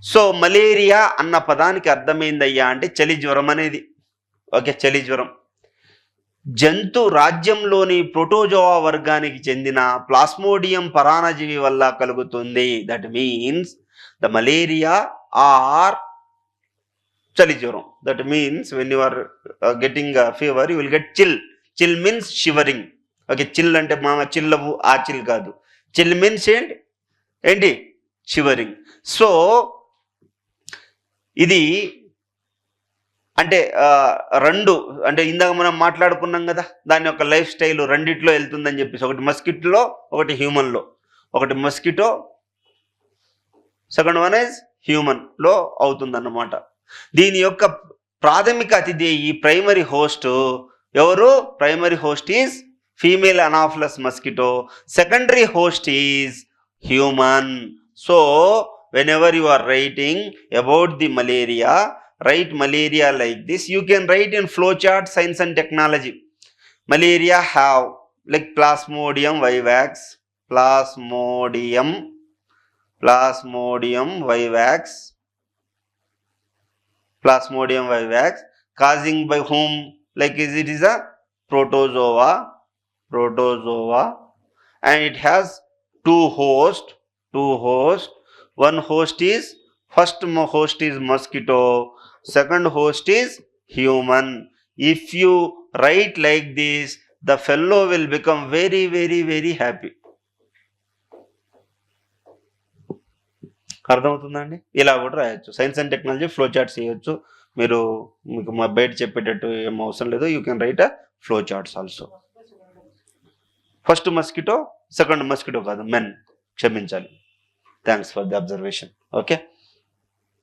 So malaria అన్న పదానికి అర్థమైందయ్యా అంటే చలి జ్వరం అనేది. ఓకే, చలి జ్వరం. జంతు రాజ్యంలోని ప్రోటోజోవా వర్గానికి చెందిన ప్లాస్మోడియం పరాన్నజీవి వల్ల కలుగుతుంది. That means the malaria or చలి జ్వరం. That means when you are getting fever you will get chill. Chill means shivering. Okay, chill అంటే మామ చిల్లవు ఆ చిల్ కాదు. చిల్ మీన్స్ ఏంటి షివరింగ్. సో ఇది అంటే రెండు అంటే ఇందాక మనం మాట్లాడుకున్నాం కదా, దాని యొక్క లైఫ్ స్టైల్ రెండిట్లో వెళ్తుందని చెప్పేసి. ఒకటి మస్కిటోలో, ఒకటి హ్యూమన్లో. ఒకటి మస్కిటో, సెకండ్ వన్ ఇస్ హ్యూమన్లో అవుతుందన్నమాట. దీని యొక్క ప్రాథమిక అతిథేయి ప్రైమరీ హోస్ట్ ఎవరు? Primary host is female Anopheles mosquito. Secondary host is human. So whenever you are writing about the malaria, write malaria like this. You can write in flowchart, science and technology. Malaria have like Plasmodium vivax, Plasmodium vivax, causing by whom? Like it is a protozoa, and it has two hosts. One host is, first host is mosquito, second host is human. If you write like this, the fellow will become very, very, very happy. అర్థమవుతుందండి? ఇలా కూడా రాయొచ్చు. Science and technology flow charts చేయొచ్చు మీరు. మీకు మా బయట చెప్పేటట్టు ఏం అవసరం లేదు. You can write a flow charts also. First mosquito, second mosquito కాదు, మెన్. క్షమించాలి. Thanks for the observation. Okay.